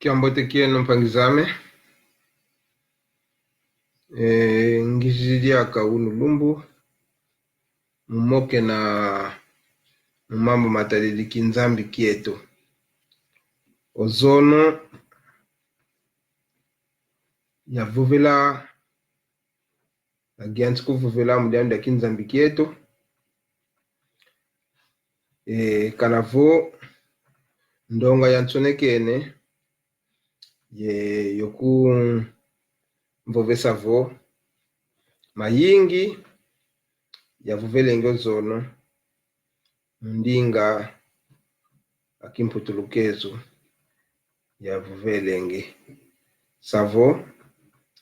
Kiambote kieno mpangizame ngizidiaka unu lumbu mumoke na mumambo matalili kinzambi kietu ozono yavuvela agianti kuvuvela mudiandu ya kinzambi kietu kanavo ndonga yantsonekene ye yoku mvovesa vo mayingi yavuvelenge ozono mundinga akimputulukezo yavuvelenge savo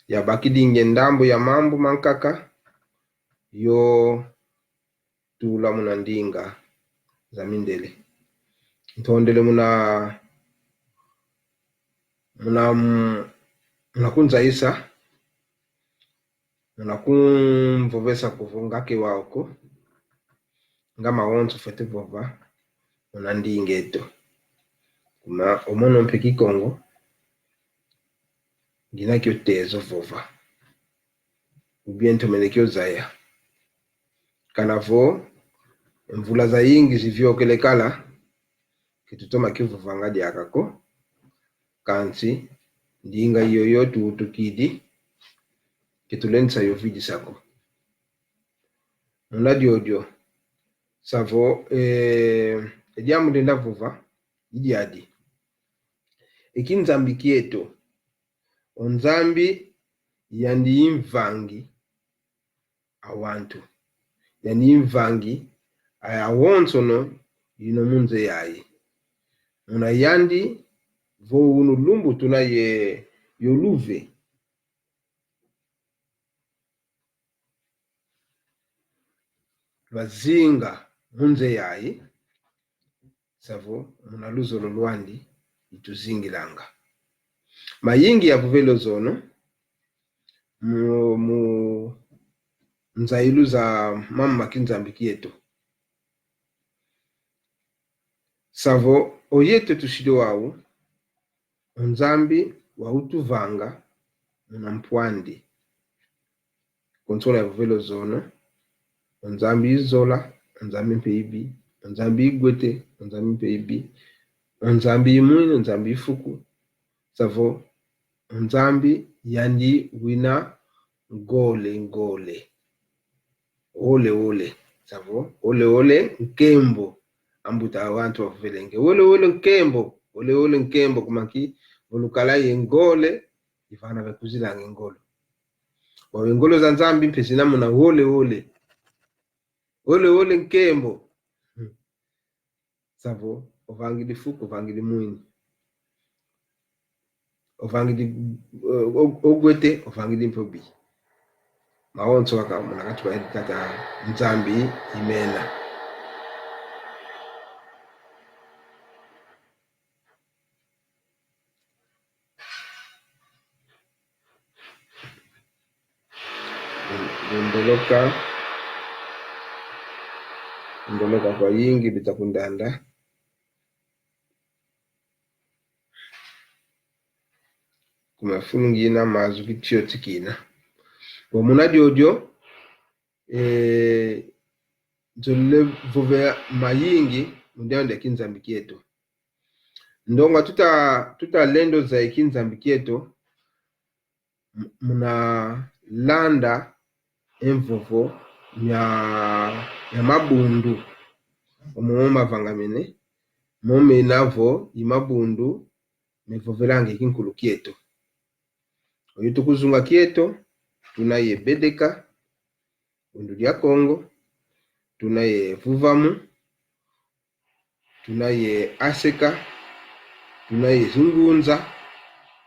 yabakidinge ndambo ya mambo mankaka yo tula muna ndinga za mindele ntondele muna kunza isa muna kumvovesa kuvungake wako nga maonzo fete vova muna ndingeto kuma omono mpeki Kongo ngina kyo tezo vova ubiento melekyo zaya kanavo mvula za yingi zivyokelekala kitutoma kivova ngadi akako kansi ndinga yoyo tukidi kitulensa yo vidi sako muna diodio savo ediamu ndenda vova idiadi ekinzambi kieto onzambi yandi imvangi awantu yandi imvangi ayawonsono yino munze yayi muna yandi vo unu lumbu tuna ye yoluve vazinga munze yayi savo muna luzolo lwandi ituzingilanga mayingi yavuvelo zono mu nzailu za mama makinzambi kieto savo oyete tushido wawu onzambi wautuvanga muna mpwandi konsola yavuvelo zono onzambi izola onzambi mpeibi onzambi igwete onzambi mpeibi onzambi imwini onzambi ifuku savo onzambi yandi wina ngole ole savo ole nkembo ambuta abantu wavuvelenge ole nkembo kumaki olukala ye ngole ivana vekuzilanga ngolo wawe ngolo za nzambi mpesina muna ole nkembo savo ovangili fuku ovangili mwini ovangili ogwete ovangili mpobi maonso waka munakati wa editata nzambi imena ndoloka kwa yingi bitakundanda kumafungina mazu kitio tikina wamuna diodio zolile vove mayingi mundiando ya kinzambi kieto ndonga tuta lendo za kinzambi kieto muna landa envovo ya mabundu omoma vangamene mome navo imabundu mevovelange kinkulu kieto oyo tukuzunga kieto tunaye bedeka bundu lya Kongo tunaye vuvamu tunaye aseka tunaye zungunza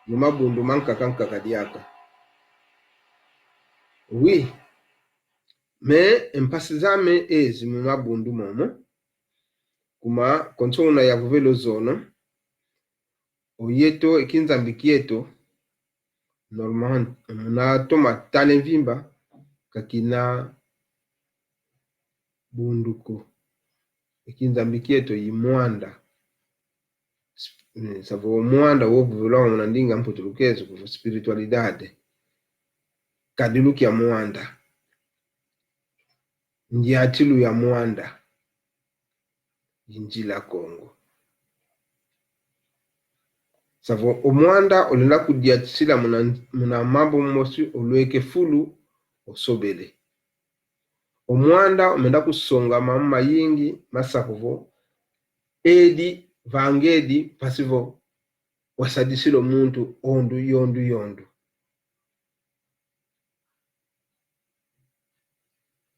yomabundu mankaka diaka oui me empasizame ezi mu mabundu momo kuma konsona ya vuvelo zono oyeto ekinzambi kieto normal muna toma tane vimba kakina bunduko ekinzambi kieto yimwanda savo mwanda wo vuvulwa munandinga mputulukezo ku spiritualidade kadiluki ya mwanda ndi atilu ya mwanda injila Kongo savo omwanda olinda kudiatisila muna mambo mosi olweke fulu osobele omwanda omenda kusonga mama yingi masakuvo edi vangedi pasivo wasadisilo muntu ondu yondu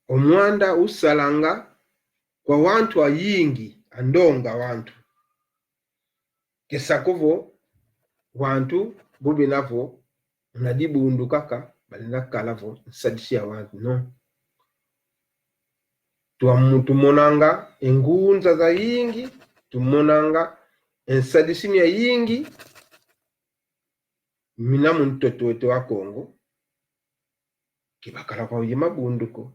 omwanda usalanga kwa wantu ayingi andonga wantu kesakovo wantu bubi navo unadibundu kaka balinda kalavo nsadisia wantu no tumonanga engunza za yingi tumonanga ensadisimia yingi minamu ntototo wa Kongo kibakala kwa uye mabunduko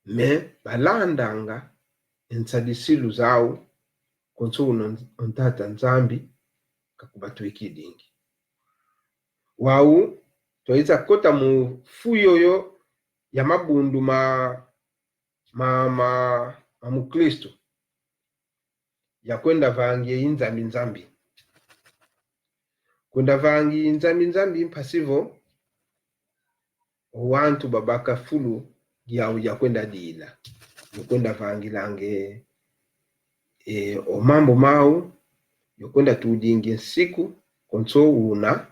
me balandanga ensadisilu zao konso ontata nzambi kakubatu ikidingi wau toiza kota mu fuyoyo ya mabundu mukristo ya kwenda vangi inzambi kwenda vangi inzambi mpasivo wantu babaka fulu ya kwenda dila yokwenda vangi lange omambo mau yokwenda tudingi nsiku konso una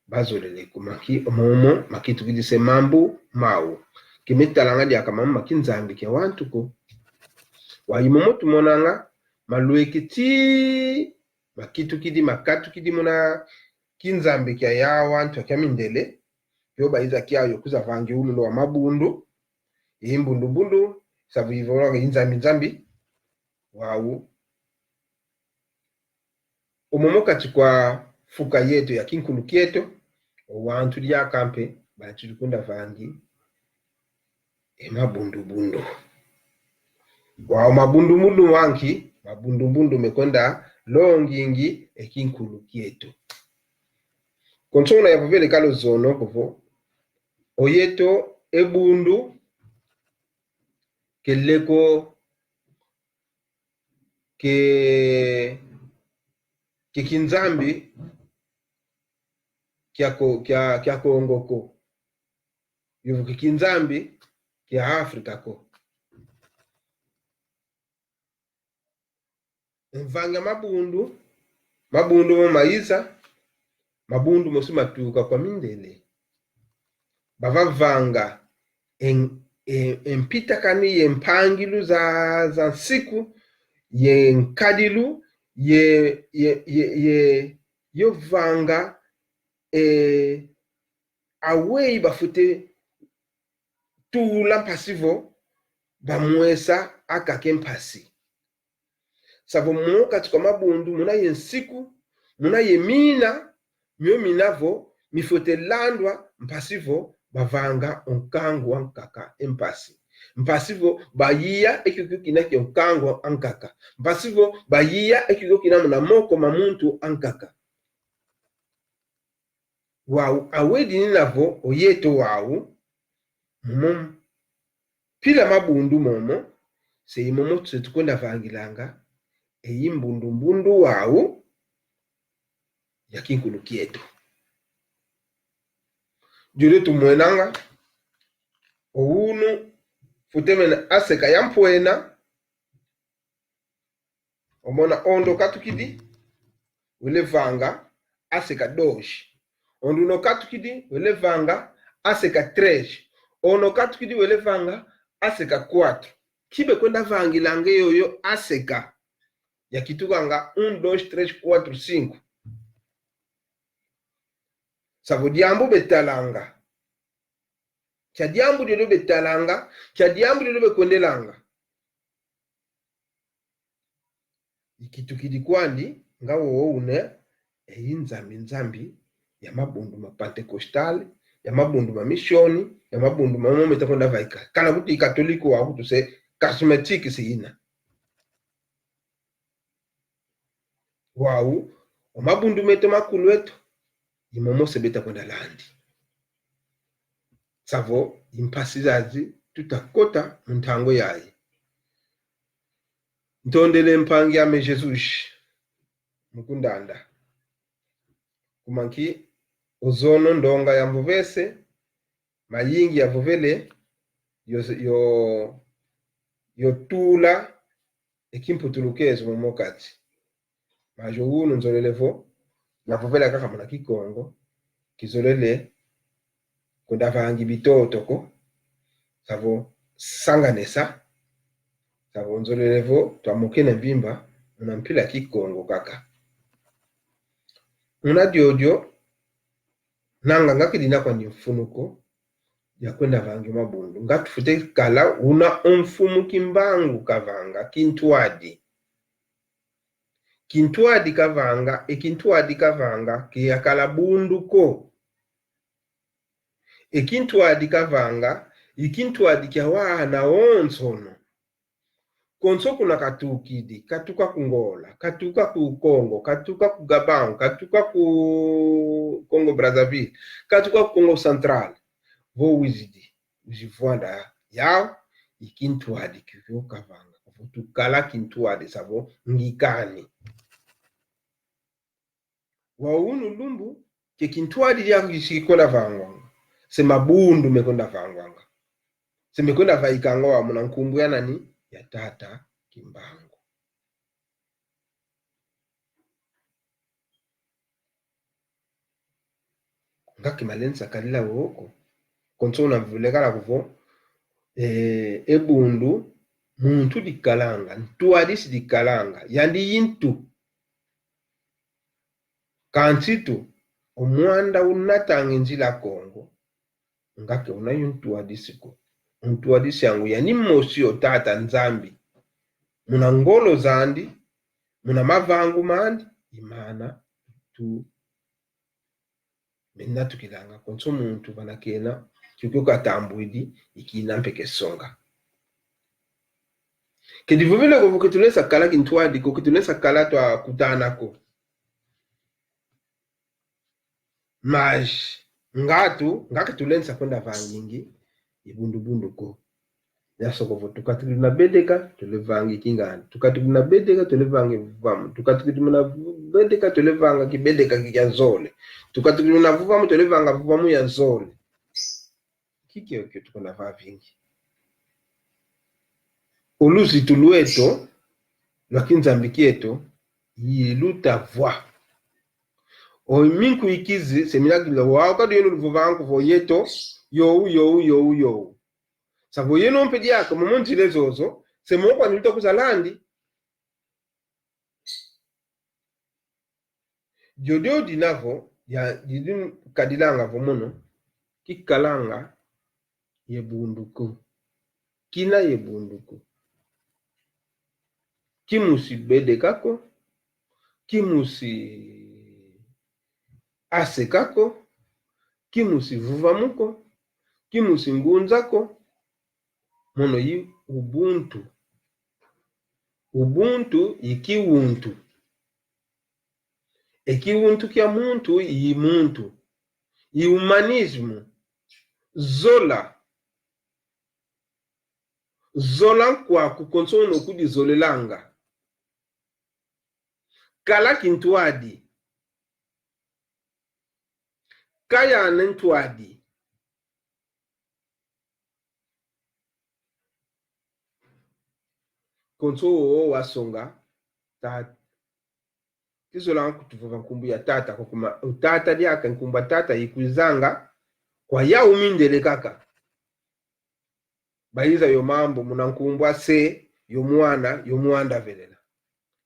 bazolele kumaki omomo makitu kidise mambo mau kimetalanga dia kama makinzambi kya wantu ko wayimomo tumonanga malwekiti makitu kidi makatu kidi muna kinzambi kya ya wantu kya mindele yoba iza kya yokuza vangi ululo wa mabundu imbundu sabu ivora inzambi wau omomo kati kwa fuka yetu ya kinkulu kieto wantu dia kampe bachilikunda vangi mabundu wao mabundu wanki mabundu mekonda longingi ekinkulu kieto konsona ya vuvele kalo zono kuvo oyeto ebundu keleko kinzambi kya Kongo ko yuvu kikinzambi kya Afrika ko mvanga mabundu maiza mabundu mosi matuka kwa mindele bavavanga empita kani yempangilu za nsiku yenkadilu yovanga awei bafute tula pasivo bamwesa akake mpasi sabo mukati kwa mabundu muna yensiku muna yemina myo minavo mifote landwa mpasivo bavanga onkangu ankaka empasi mpasivo bayiya ekiko kinake onkangu ankaka mpasivo bayiya ekiko kinamuna moko mamuntu ankaka wau awedi ninavo oyeto wau pila mabundu momo sei momo tukwenda vangilanga eyimbundu wau ya kinkulu kieto jule tumwenanga ounu futemena aseka yampwena omona ondo katukidi wile vanga aseka doshi ondo no katukidi wile vanga aseka tresh ono katukidi wile vanga aseka 4 kibe kwenda vangilange yoyo aseka ya kitukanga 1 2 3 4 5 savo diambu betalanga cha diambu dilo betalanga cha diambu dilo bekwendelanga ikitukidi kwandi ngawo une nzambi ya mabundu mapentekostale ya mabundu mamishoni ya mabundu mamomo itakwenda vaika kana kuti katoliko wa kutu se charismatique siina wau omabundu meto makulu eto imomose beta kwenda landi savo impasizazi tutakota mntango yayi ntondele mpangi ame Jesus mukundanda kumanki ozono ndonga ya mbuvese mayingi ya vuvele yo tula ekimputulukezo momokati majo unu nzolelevo na vuvele kaka muna kikongo kizolele kwenda vangi bitotoko savo sanganesa savo nzolelevo twamukene vimba muna mpila kikongo kaka una diodio nanga ngakidina kwa ni mfunuko ya kwenda vangi mabundu ngatufute kala una mfumu kimbangu kavanga kintuadi kavanga ekintuadi kavanga kiyakala bunduko ekintuadi kavanga ikintuadi kya wana onsono konso kuna katukidi katuka kungola katuka ku Kongo katuka ku Gabon katuka ku Congo Brazzaville katuka ku Congo Central vo wizidi ujivuanda yao ikintuadi kivyo kavanga tukala kintuadi savo ngikani waunu lumbu ke kintuadi lyako kishikola vangwanga sema bundu mekonda vangwanga semekonda vaikanga wa muna nkumbu ya nani ya tata kimbangu ngaki malensa kalila woko konsona vulekala kuvo ebundu muntu dikalanga ntuadisi dikalanga yandi yintu kansitu omwanda unatange njila Kongo ngake unayo ntuadisiko ntuadisi yangu yani mosi otata nzambi muna ngolo zandi muna mavangu mandi imana tu menna tukilanga konso muntu banakena kyuko katambwidi ikina mpeke songa kedivuvile ko kitulesa kala kintwadi ko kitulesa kala twa kutanako maj ngakitulensa kwenda vangingi ibundu ko yasokovo tukatikina bedeka tulevangi kingani tukatikina bedeka tulevangi vuvamu tukatikina bedeka tulevanga kibedeka kikazole tukatikina vuvamu tulevanga vuvamu ya zole kikyo tukona vavingi oluzi tulueto lwakinzambikieto yiluta vwa oiminku ikizi seminagila wao kadu yenu luvuvangu voyeto you savo yenu mpedi yako momontile zozo semokwa nilito kuzalandi jodio dinavo ya jidin kadilanga vomono kikalanga yebunduko kina yebunduko kimusi bedekako kimusi asekako kimusi vuvamuko kimusi ngunzako mono yi ubuntu ikiwuntu ekiwuntu kya muntu yi muntu humanismo zola kwa kukonsono kudizolelanga kala kintuadi kaya nentuadi konso wasonga ta kizola kutuvuva nkumbu ya tata kokuma utata lyaka nkumba tata ikuzanga kwa ya umindele kaka baiza yo mambo muna nkumbwa se yo mwana velela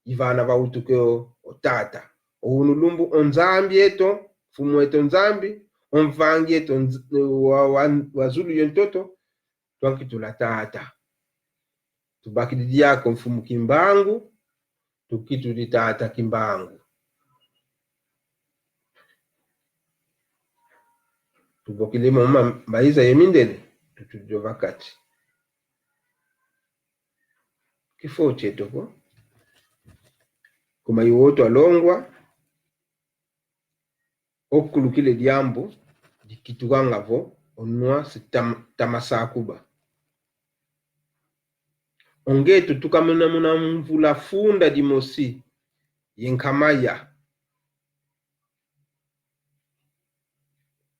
ivana vautukeo otata ounulumbu onzambi eto fumu eto nzambi onvangi eto wazulu yontoto twankitula tata tubakididi yako mfumu kimbangu tukituli tata kimbangu tubokilemo maiza yemindele tutujo vakati kifo cheto kuma iwoto alongwa okulukile diambo dikitukangavo onua sitamasakuba ongetu tukamuna muna mvula funda dimosi yenkamaya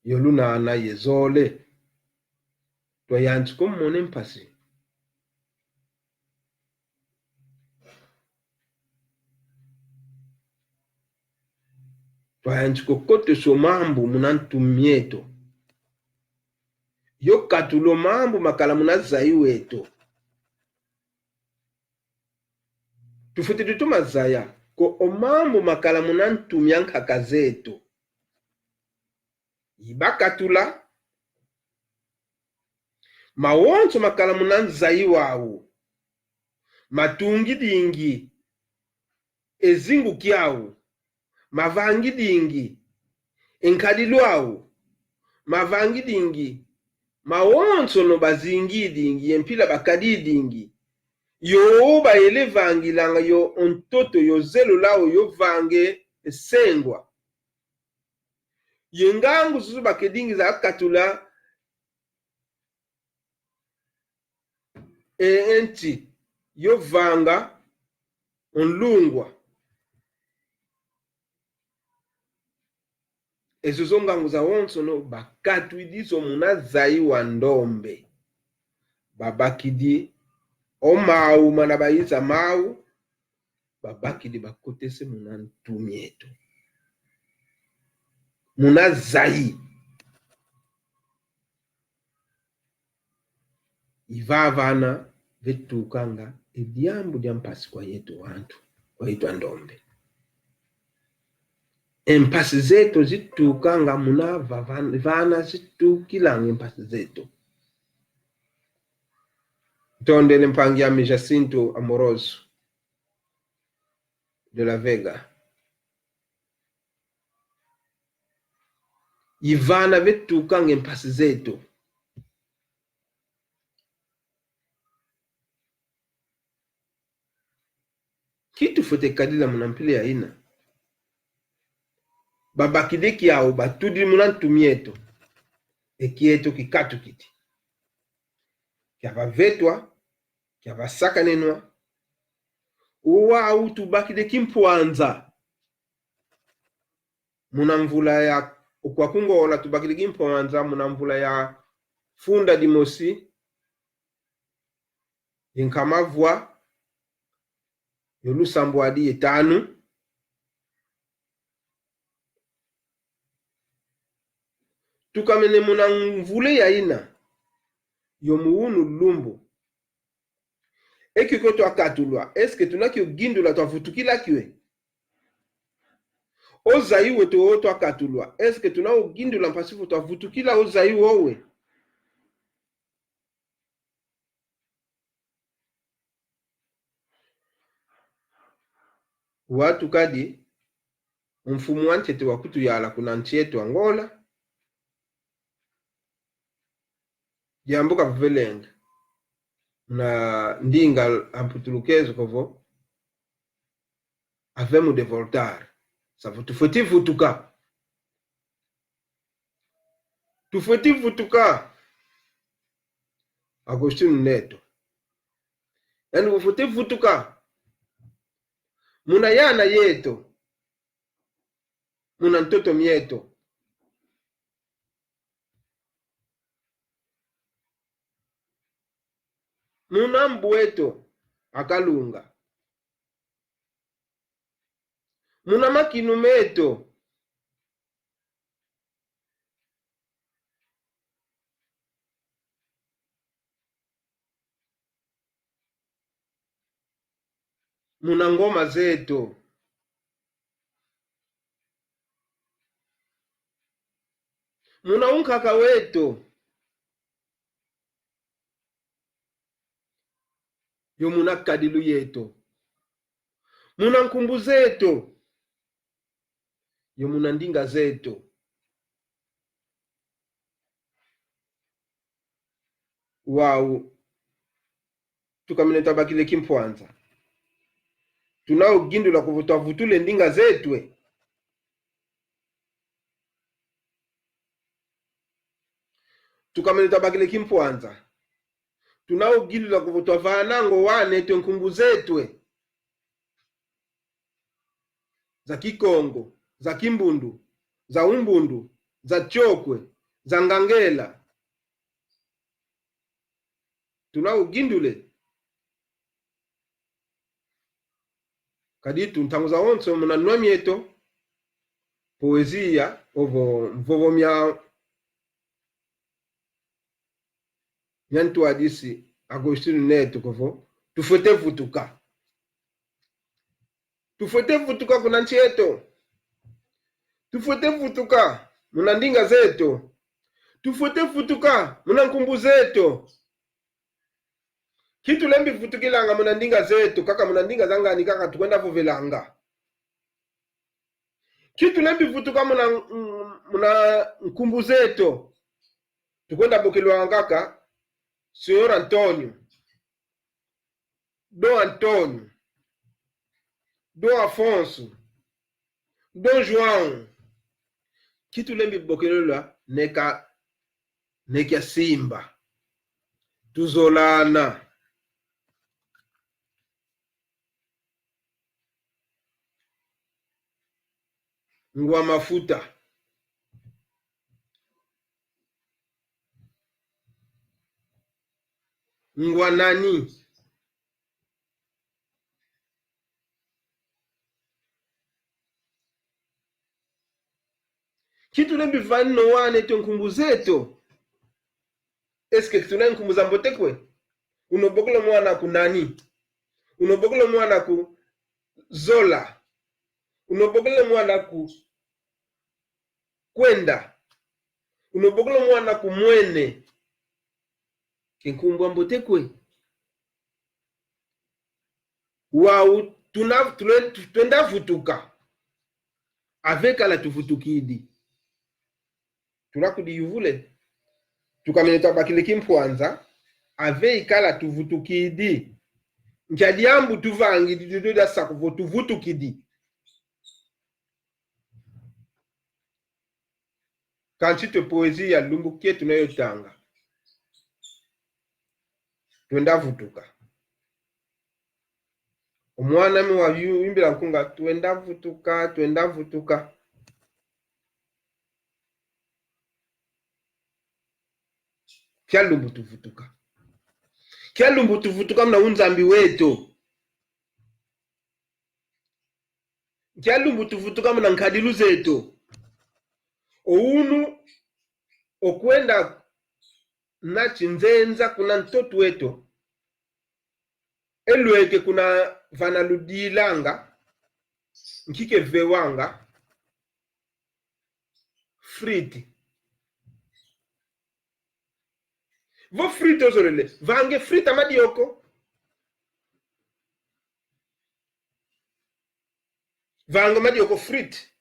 yolunana yezole twayanzi kommone mpasi twayanzi kokote so mambu muna ntumieto yokatulo mambu makala muna zai weto tufuti tutuma zaya ko omambu makala muna ntumia nkaka zetu ibakatula mawonso makala muna nzai wawu matungi dingi ezingu kyawu mavangi dingi enkadilwawu mavangi dingi mawonso no bazingi dingi yempila bakadi dingi yo bayele vangilanga yo ontoto yo zelo lawo yo vange esengwa yengangu susu bakedingi za katula enti yo vanga onlungwa ezo zongangu za wonso no bakatwidiso muna zai wa ndombe babakidi omawu mana bayiza mawu babakidi bakotese muna ntumieto muna zai ivavana vetukanga ediambu dia mpasi kwa yetu wantu kwa yetu andombe empasi zetu zitukanga muna vana zitukilanga empasi zetu tondele mpangiami Jacinto Amoroso de la Vega ivana vetukanga empasi zetu kitu fote kadila muna mpile ya ina babakideki yao batudi muna ntumieto ekieto kikatu kiti kyavavetwa kyavasakanenwa uwawu tubakideki mpwanza muna mvula ya ukwakungola tubakideki mpwanza muna mvula ya funda dimosi yenkamavwa yolusambo adi etanu tukamene muna mvule ya ina yomuunu lumbu ekiko twakatulwa eske tunakio gindula twavutukila kiwe ozaiwe to twakatulwa eske tunao gindula mpasifu twavutukila ozaiwe owe watu kadi mfumu wanchete wakutu yala kuna nchi yetu Angola jambuka vuvelenga na ndinga amputulukezo kovo avemu de voltar savu tufoti vutuka Agostino Neto yani ufoti vutuka muna yana yeto muna ntoto mieto muna mbweto akalunga muna makinu meto muna ngoma zeto muna unkaka weto yo muna kadilu yeto muna nkumbu zeto yo muna ndinga zeto wawu tukamene tabakile kimpwanza tunao gindu la kuvutavutule ndinga zetwe. Tukamene tabakile kimpwanza tunao gindu la kuvutwavanango wane twe nkumbu zetwe za Kikongo, za Kimbundu, za Umbundu, za Chokwe, za Ngangela. Tunao gindule kaditu ntanguza onso munanua mieto poezia ovo mvovo nyantu hadisi Agostino Neto kovo tufute vutuka kuna nchi yetu, tufute vutuka muna ndinga zetu, tufute vutuka muna nkumbu zetu. Kitu lembi vutukilanga muna ndinga zetu kaka, muna ndinga zangani kaka tukwenda vuvelanga. Kitu lembi vutuka muna nkumbu zetu tukwenda bokilwa kaka Senhor Antônio, Dom Antônio, Dom Afonso, Dom João. Kitu lembi bokelula neka simba tuzolana. Ngwa mafuta ngwa nani kitu lembi vanno wane to nkumbu zetu. Eske tuna nkumbu za Mbotekwe? Unobokolo mwana ku nani? Unobokolo mwana ku Zola? Unobokolo mwana ku Kwenda? Unobokolo mwana ku Mwene? Kinkumbu Mbotekwe wau twenda vutuka aveka la tuvutukidi tunakudi yuvule tukameneta bakile kimpwanza ave ikala tuvutukidi nchadiambu tuvangi didoda sakuvo tuvutukidi kanchito poezia lumbukie tunayotanga twenda vutuka. Omwana mi wayu imbira nkunga twenda vutuka. Kyalumbu tuvutuka mna unzambi wetu. Kyalumbu tuvutuka mna nkadilu zetu. Ounu okwenda na chinzenza kuna ntotu wetu. Elweke kuna vanaludilanga nkike vewanga friti vo friti ozolele vange frita madioko vange madioko friti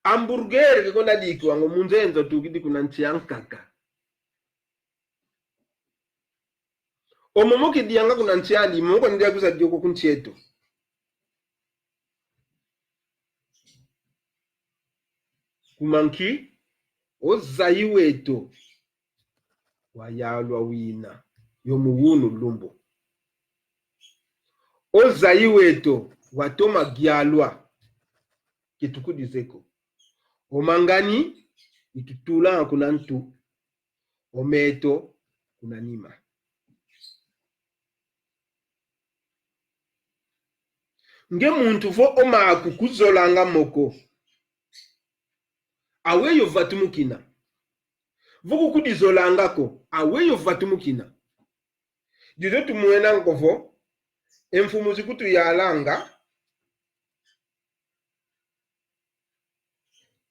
hamburger kona diki wango munzenzo tukidi kuna nchiankaka omomoki dianga kuna nchiali moko ndia kuza dioko kunchieto kumanki ozayi wetu wayalwa wina yomuwunu lumbo ozayi wetu watoma gyalwa kitukudizeko omangani itutula kuna ntu ometo kuna nima nge muntu vo omaku kuzolanga moko aweyo vatumukina vuku kudizolangako aweyo vatumukina dizo tumuena nkovo emfumu zikutu yalanga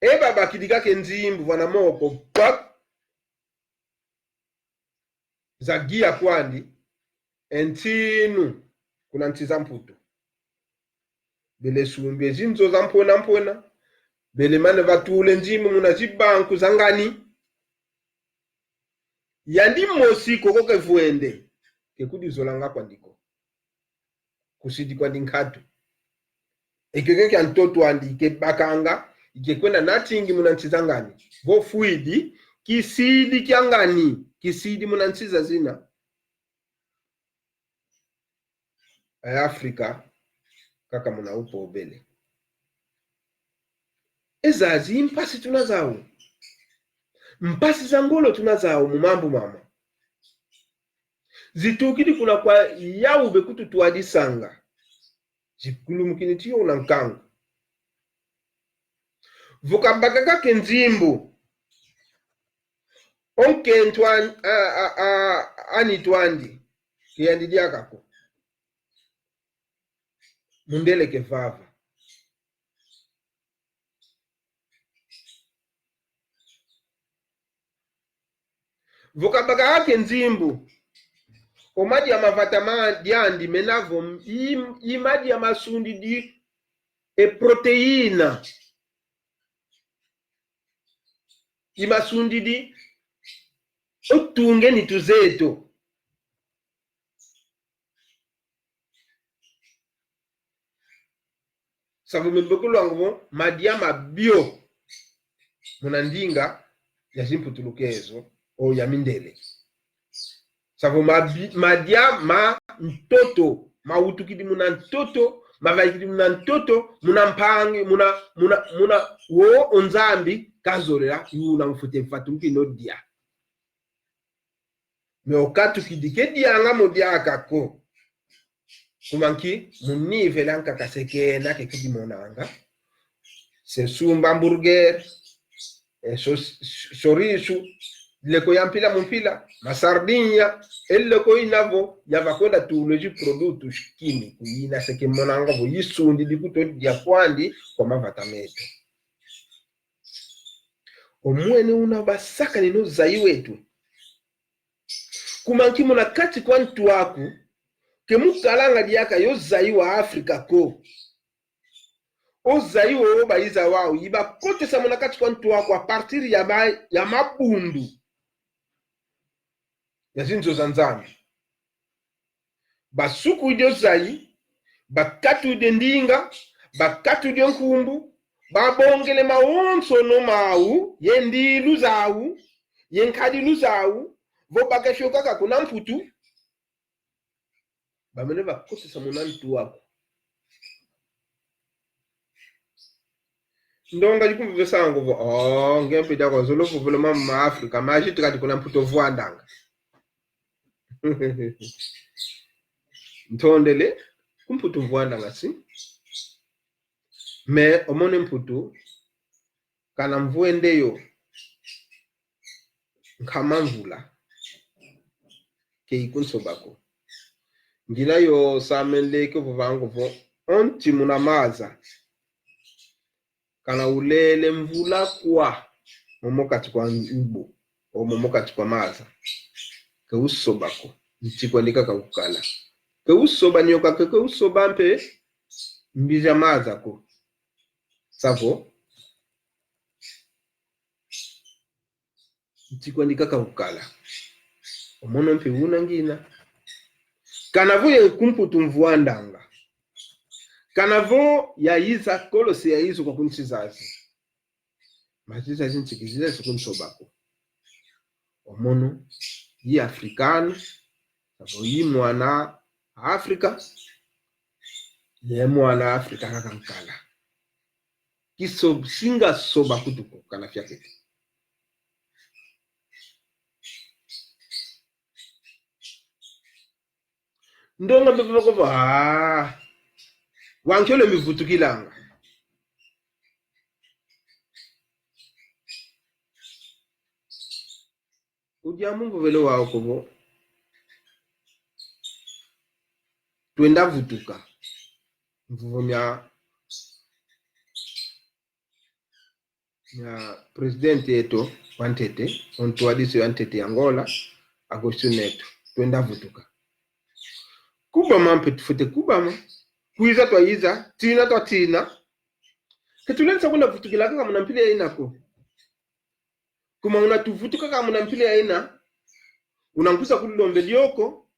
eba bakidika kenzimbu vana moko pak zagia kwandi entinu kuna ntiza mputo bele sumbi zinzo za mpona bele mane vatule nzimu muna zibanku zangani yandi mosi koko kevuende kekudi zolanga kwa ndiko kusidi kwa ndinkatu ekeke kya ntoto andi ke bakanga ikekwenda natingi munanchizangani vo fuidi kisidi kyangani kisidi munanchiza zina Afrika kaka muna upo obele ezazi impasi tunazawo mpasi za ngolo tunazawo mumambo mama zitukidi kuna kwa yaube kutu tuadisanga jikulu mukini tiyo unankanga vukambagaga kenzimbu onke ntwan ani twandi kiyandidiakako mundele kevava vukambagaga kenzimbu omadi ya mavatama diandi menavo imadi ya masundi di proteína imasundi di otunge ni tuzeto sabu mbekulu wangu madia mabio munandinga ya zimputulukezo o ya mindele sabu madia ma ntoto mautukidi muna ntoto mavaikidi muna ntoto muna mpange muna wo onzambi kazorera yuna mfute mfatumki no dia me okatu kidike dianga modiaka ko kumanki munive lanka kaseke na ke kidi monanga se sumba hamburger chorizo leko yampila mumpila masardinya eleko inavo yavakwenda tuuleji produtos químicos ina seke monanga vo yisundi dikuto dia kwandi kwa mavatameto omwene una basaka nino zai wetu kumanki muna kati kwa ntu waku kemukalanga diaka yo zai wa Afrika ko o zai wo baiza wao iba kote sa muna kati kwa ntu waku a partir ya mabundu ya zinzo zanzani basuku idio zai bakatu ide ndinga bakatu idio nkumbu babongele maonso no mau yendilu zawu yenkadilu zawu vo bakashoka kakuna mputu bamene bakosesa munantu wako ndonga jikumbu vesango vo ngempe da kwa zolo vuvule mama Afrika maji tukati kuna mputo vuandanga ntondele kumputu vuandanga si me omone mputu kana mvuendeyo nkama mvula keikunso bako ngila yo samenleke vuvango vo onti munamaza kana ulele mvula kwa momokati kwa ubo o momokati kwa maza ke usobako ntikwandika kakukala ke usoba nyoka ke usoba mpe mbija maza ko savo ntikwandika kakukala omono mpe unangina kanavo ye kumputu mvuandanga kanavo yaiza kolose yaizo kwa kunchizazi machizazi nchikizizazi kunsobako omono yi afrikano savo yi mwana Afrika ye mwana Afrika kakankala kiso singa soba kutuko kana fyakete ndonga bebeko ba wanchole mivutukilanga ujamungu vele wao kobo twenda vutuka mvuvumya ya president yeto wantete onto adisi wantete Angola Agosto Neto twenda vutuka kuba mampe tufute kuba ma kuiza twaiza tina twatina ketulenza kuna vutukila kama mnampile ya inako kuma unatuvutuka kama mnampile ya ina unankusa kulilombe lyoko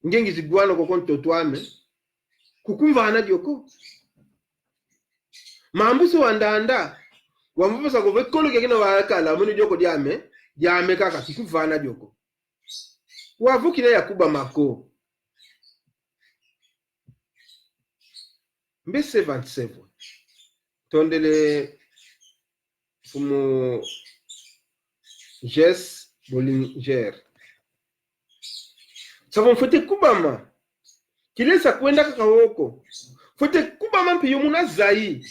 ngengi zigwana kwa kontotwame kukumvana dyoko mambuso wandanda wamvusa ko vekolo kekino wakala muni dyoko dyame kaka kikuvana dyoko wavukile yakuba mako mbe 77 tondele fumu Jess Bollinger savo fote kubama kilesa kwenda kakawoko fote kubama mpiyo muna zai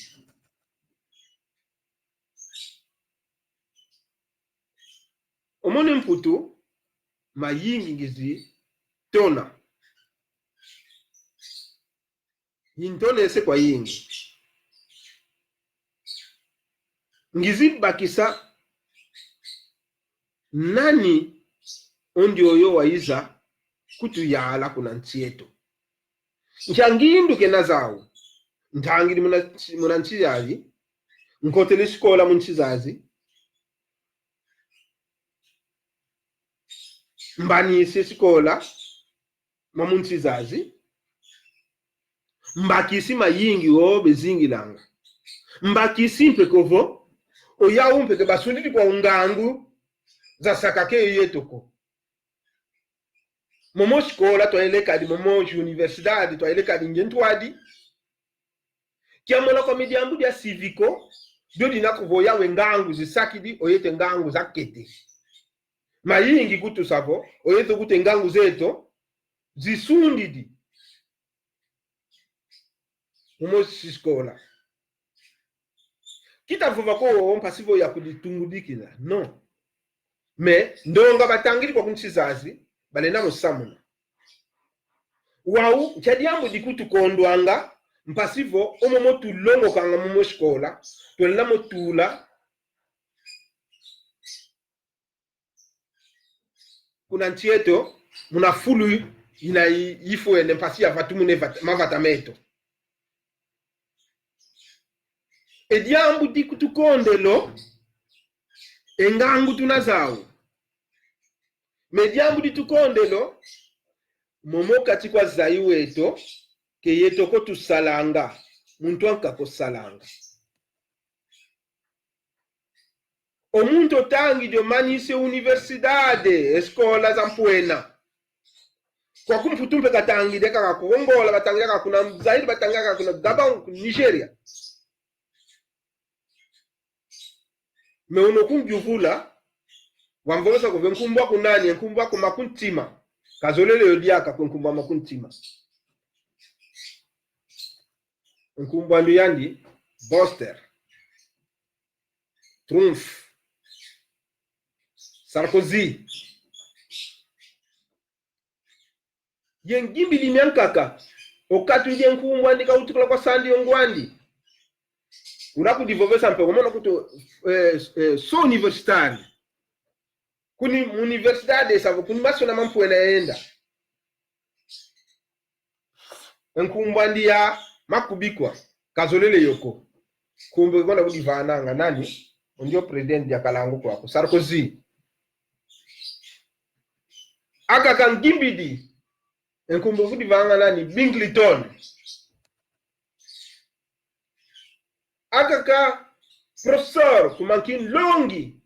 omoni mputu mayingi ngizi tona yintone ese kwa yingi ngizi bakisa nani ondi oyo waiza kutu yala kuna ntieto nchangindu kena zawo ntangiri muna nchizazi nkotele shikola munchizazi mbanise shikola mamunchizazi mbakisi mayingi obe zingilanga mbakisi mpekovo oya umpeke basunditi kwa ungangu za sakake yetoko momo shikola twaelekadi momo universidade twaelekadi ngentwadi kiamola kwa midiambu dia civiko dodi nakuvoya wengangu zisakidi oyete ngangu zakete mayingi kutu savo oyete kute ngangu zeto zisundidi momo shikola kita vova ko mpasivo ya kuditungudikila no me ndonga batangiri kwa kunchizazi balena musamuna wau chadiambu dikutu kondwanga mpasivo omomo tulongo kanga momo shikola tolena motula kuna ntieto muna fulu ina ifo ene mpasi ya vatumune mavatameto ediambu dikutu kondelo engangu tunazawo mediambu ditukondelo momo kati kwa zai weto ke yetoko tusalanga muntu ankako salanga omuntu otangi dio manise universidade escola za mpwena kwa kumfutumpe katangi deka kakuongola batangira kakuna zaidi batangira kakuna Gabon Nigeria me unokunjuvula wamvolosa kuve nkumbwa kunani nkumbwa kumakuntima kazolele yodiaka kunkumbwa makuntima nkumbwa ndu yandi Boster Trump Sarkozy yengimbi limyankaka okatu ije nkumbwa ndika utukula kwa sandi yongwandi unakudivovesa mpe komono kuto so universitari kuni universidade savo kuni masona mampwena enda nkumbwa ndia makubikwa kazolele yoko kumbe kona kudivananga nani ndio president ya kalangu kwako Sarkozy aka kangimbidi nkumbe kudivanga nani Bingleton aka ka professor kumankin longi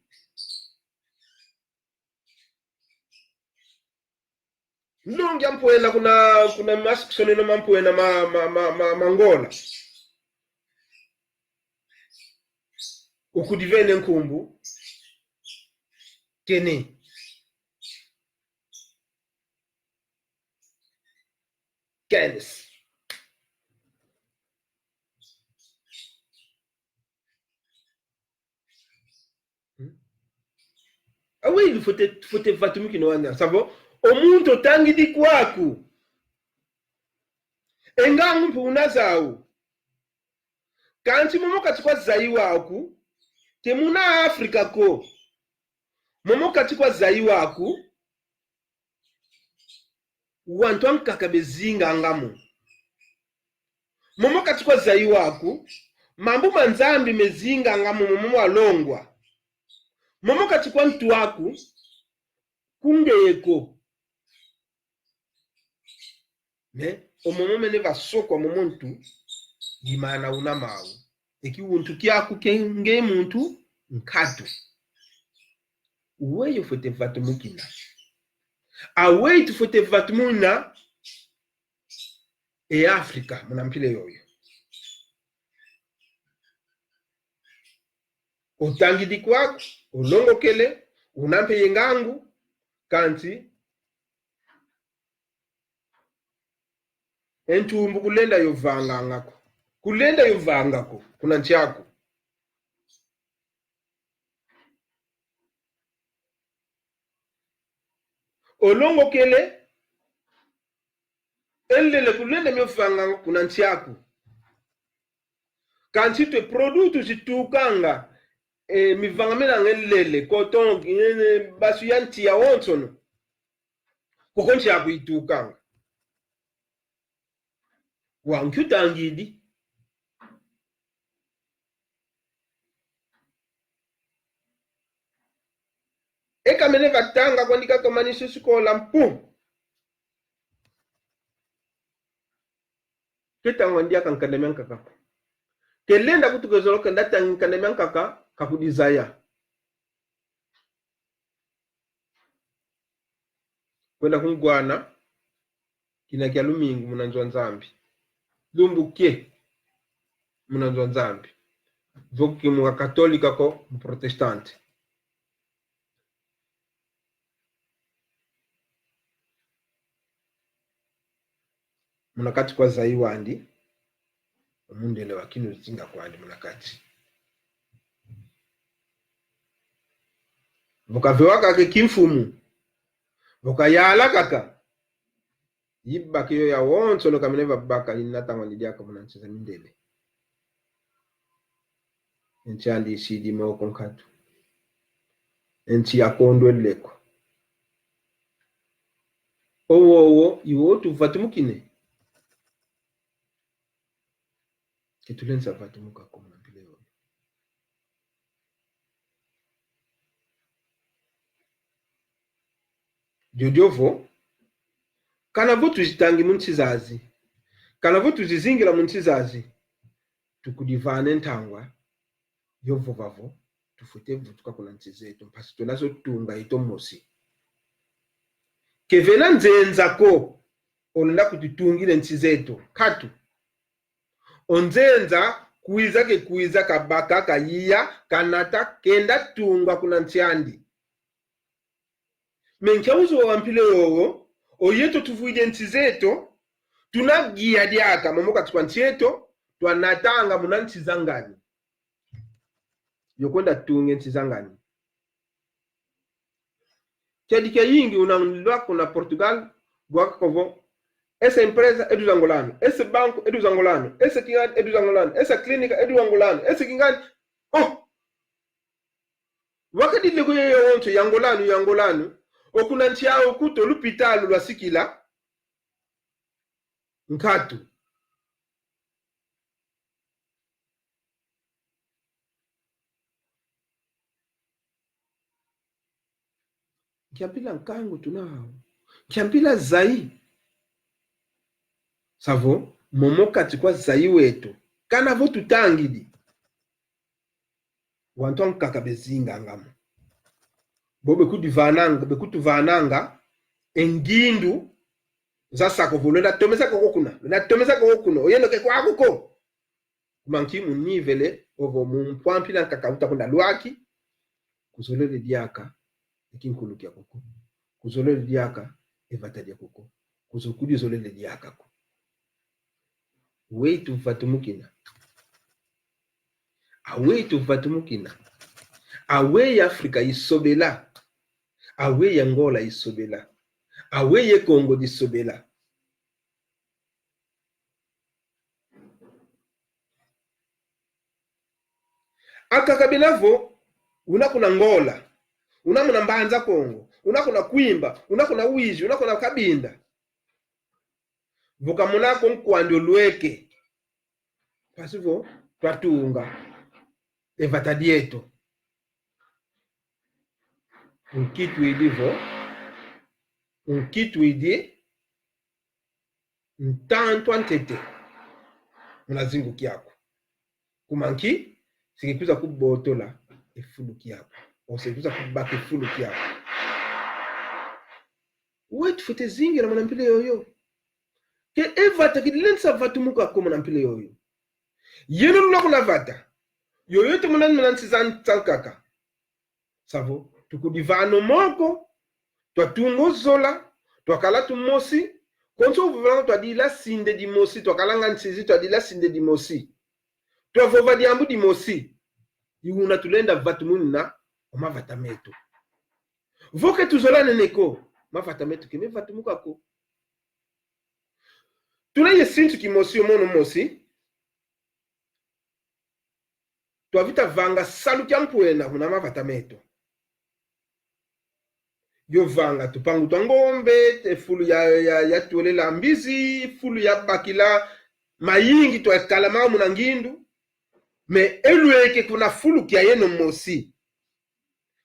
longi ampwena kuna masoneno mampwena mangola ukudivene nkumbu kene Keynes awe fote vatumiki no wana savo omuntu otangidi kwaku engangu mpuna zawu kanti momo kati kwa zai waku temuna Afrika ko momo kati kwa zai waku wantu ankaka bezinga angamu momo kati kwa zai waku mambu manzambi mezinga angamu momo alongwa momo kati kwa mtu waku kungeko me omomo mene vasokwa momuntu yimana una mawu eki untu kiaku kenge muntu nkatu uweyo fote vatumukina aweitu fote vatumuna e Afrika munampile yoyo utangidi kwako ulongokele unampe yengangu kanti entumbu kulenda yovangako kuna nchako olongokele elele kulenda myovangako kuna nchako kanti twe produtu zitukanga mivanga melanga elele koton basu yanti ya wonsono koko nchako itukanga wankyutangidi ekamene vatanga kwandika kamanisho sikola mpu ketangwa ndiaka nkandamyanka kako kelenda kutukezoloka ndata nkandamyanka kakudizaya kwenda kungwana kina kya lumingu munanzwa nzambi lumbukie munanzwa nzambi voki mu katolika ko mu protestante munakati kwa zaiwandi omundele wakino litinga kwandi munakati vokavewaka ke kimfumu vokayala kaka yibaka iyo ya wonsono kamene vabaka inatangwa ndidiaka munanchiza mindele enchi andi isidi moko nkatu enchi yakondweleko owowo iwo tuvatumukine ketulenza vatumuka komunampile yoyo jodiovo kana vo tuzitangi munchizazi kana vo tuzizingira munchizazi tukudivane ntangwa yovovavo tufute vutuka kuna nchizetu mpasi tonazo tunga ito mosi kevena nzenzako olenda kutitungile nchizetu katu onzenza kuiza kabaka kayiya kanata kenda tunga kuna nchiandi menkauzo wampile yowo oyeto tuvuide nchizetu tunagia diaka mamoka tukwanchieto twanatanga muna nchizangani yokwenda tunge nchizangani chadika yingi unanlwa kuna Portugal gwaka kovo esa empresa edu zangolano ese banco edu zangolano ese kingani edu zangolano esa klinika edu zangolano ese kingani wakati lego yonto yangolano okuna nchiao kuto lupitalo lwa sikila nkatu kiampila nkangu tunao kiampila zai savo momokati kwa zai wetu kana vo tutangidi wantu ankaka bezinga ngamo bobe kutuvananga engindu zasako volenda tomesa kokokuna oyendo ke kwakuko manki munivele ovo mumpwampila nkaka kunda lwaki kuzolele diaka ikinkulukia koko kuzolele diaka evatadia koko kuzokudi zolele diaka ko weitu vatumukina aweitu vatumukina awe Afrika isobela awe Angola isobela awe Congo disobela akakabinavo unakuna Angola unamuna Mbanza Congo unakuna Kwimba unakuna Wiji unakuna Kabinda vuka munako nkwando lweke pasivo twatunga evatadieto nkitu edivo unkitu idi ntantu antete unazingu kiako kumanki sikikuza kubotola efulu kiako osikikuza kubaka efulu kiako wetu fete zingira manampile yoyo ke evata kidilensa vatu muka ko manampile yoyo yeno lula kuna vata yoyo te manansi zankaka savo tukudivano moko twatungo zola twakala tumosi konso vuvanga twadila sinde di mosi twakalanga nsizi twadila sinde di mosi twavova diambu di mosi yuna tulenda vatu munna omavata metu voke tuzola neneko mavata metu keme vatu mukako tulaye sintu kimosi omono mosi twavita vanga salu kya mpuena kuna mavata metu yo vanga tupangu twa ngombe efulu ya tuolela mbizi fulu ya bakila mayingi twakala mao muna ngindu me elweke kuna fulu kya yeno mosi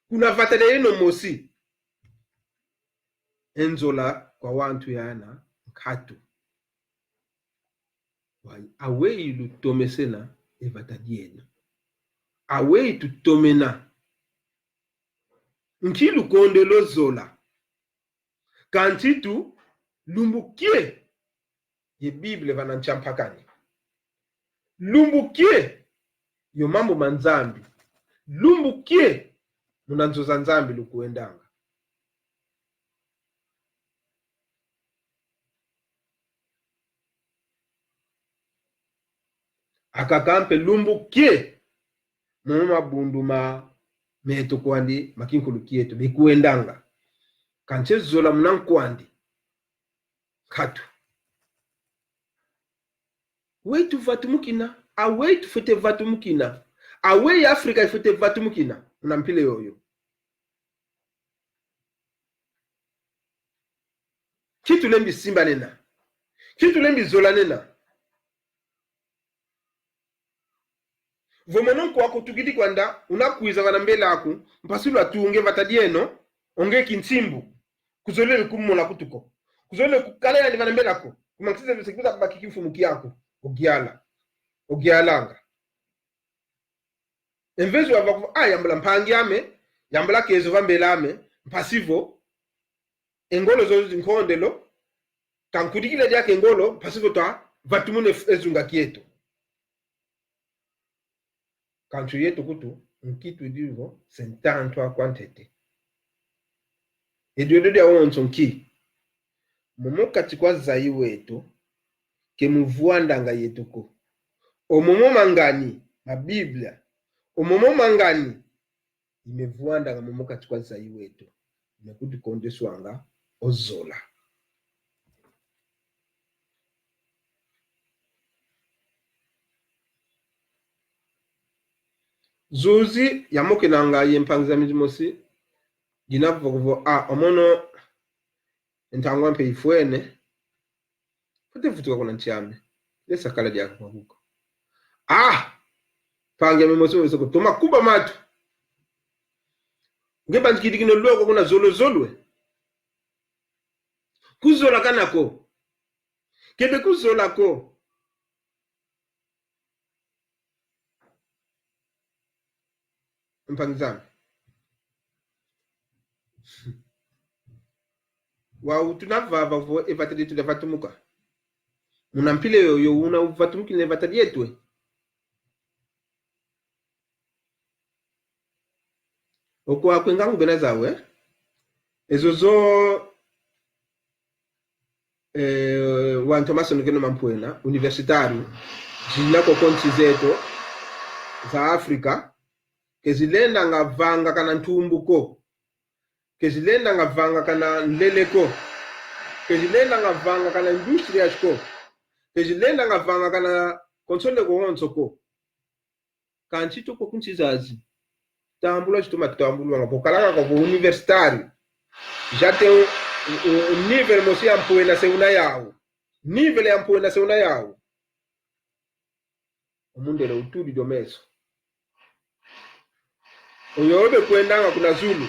kuna vata de yeno mosi enzola kwa wantu yana nkatu awei lutomesena evata diena awei tutomena nkilu konde lo zola kantitu lumbukie ye bible vananchampakani lumbukie yo mambo manzambi lumbukie munanzoza nzambi lukuendanga akakampe lumbukie muma bunduma meto kwandi makinkulu kieto bikuendanga kanche zola munankwandi katu weitu vatu mukina aweitu fete vatu mukina awei Afrika ifete vatu mukina unampile yoyo kitu lembi simba nena kitu lembi zola nena vomonon kwa kutugidi kwanda unakuiza wana mbele aku mpasilu atuunge vatadieno onge kintimbu kuzolele kummola kutuko kuzolele kukalena ni wana mbele aku kumaksiza visekikuza kubaki kifumuki yako ogialanga envezu wavakufu yambula mpangi ame yambula kezo vambele ame mpasivo engolo zozi nkondelo kankudikile diake engolo mpasivo twa vatumune ezunga kieto kanchu yetu kutu nkitu divo sentanto akwantete ediodo dia wonso nki momokati kwa zayi wetu ke muvuandanga yetuko omomo mangani na Biblia omomo mangani imevuandanga momokati kwa zayi wetu nekuti kondeswanga ozola zuzi yamoke nanga yempangiza mizimosi ginavovo omono entangwa mpe ifwene fote futuka kuna nchiame lesa kala diako kwa huko pangia mimosi wesoko toma kuba matu ngeba nkidikino loko kuna zolo zolwe kuzola kanako kebe kuzola ko mpangizana wa tunavava vo evatadi tu levatumuka munampile yoyo una uvatumuki levatadi yetwe okwa kwengangu bena zawe ezozo wantu masono keno mampuena universitari zinako konti zeto za Afrika kezilenda ngavanga kana ntumbuko kezilenda ngavanga kana nleleko kezilenda ngavanga kana industria shko kezilenda ngavanga kana konsole ko wonsoko kanchito ko kunchizazi tambula chitoma tambulwa ngapokalanga ko universitari jate nível mosi ampuena seuna yawo nível ampuena seuna yawo omundele utudi domeso oyobe kwendanga kuna zulu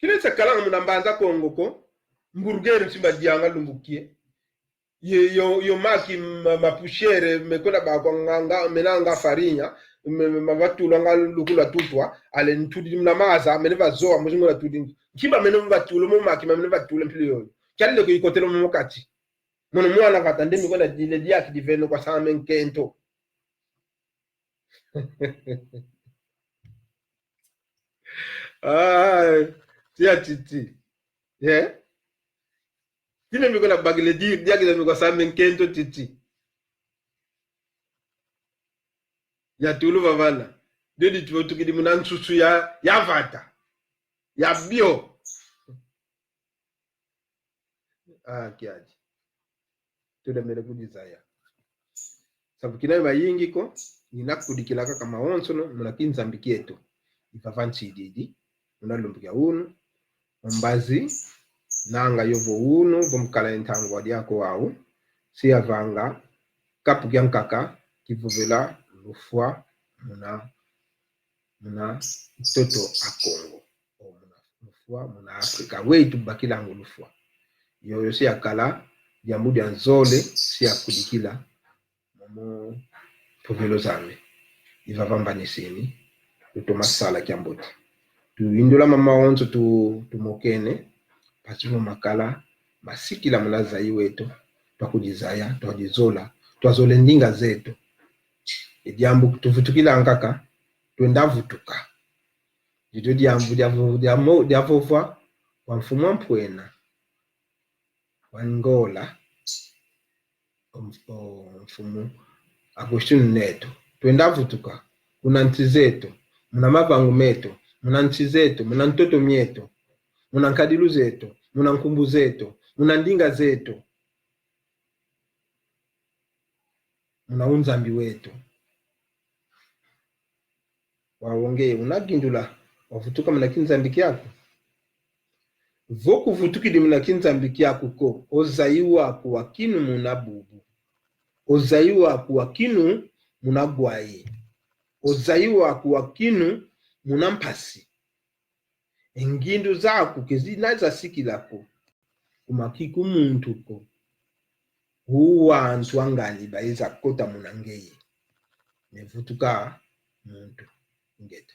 kile sakala munambanza Kongo ko mburgeri simba dianga lumbukie yo maki mapushere mekola ba nganga menanga farinya mavatula ngalukula tutwa ale ntudi mnamaza meneva zoa muzingula tudi kimba meneva tulo mu maki meneva tulo mpiliyo kyalile ko ikotelo mu mukati mono mwana katande mikola dile diaki diveno kwa samen kento tia titi yeah. Tine mikola bagile diaki diveno kwa samen kento titi ya tulu vavala dedi tukidi munansusu ya vata ya bio kiaji tuda mere kudizaya sabu kinayo bayingi ko ninakudikilaka kama onsono munakinza mbikieto ifavansi didi munalumbukia unu mbazi nanga yovo unu bomkala entango wadiako wau siya vanga kapu kyankaka kivuvela lufwa muna toto a Congo o muna lufwa muna Afrika weitu bakilango lufwa yoyo siya kala yamudi anzole siya kudikila momo povelo zame ivavamba nisini tutomasala kyamboti tuindula mama onzo tumokene pasimu makala masikila mulaza iweto twakujizaya twajizola twazole ndinga zetu edyambu tuvutukila nkaka twendavutuka jito dyambu dyavova wa mfumo mpwena wa Angola mfumo Agostino Neto twendavutuka kuna nchi zetu muna mavangu metu muna nchi zetu muna ntoto myetu muna nkadilu zetu muna nkumbu zetu muna ndinga zetu muna unzambi wetu waonge unagindula wavutuka muna kinzambi kyako voku vutukidi muna kinzambi kyako ko ozaiwa kuwa kinu muna bubu ozaiwa kuwa kinu muna gwaye ozaiwa kuwa kinu muna mpasi engindu zako kezinaza sikilako kumakiku muntu ko huwa antu angali baiza kota munangeye nevutuka muntu ngeta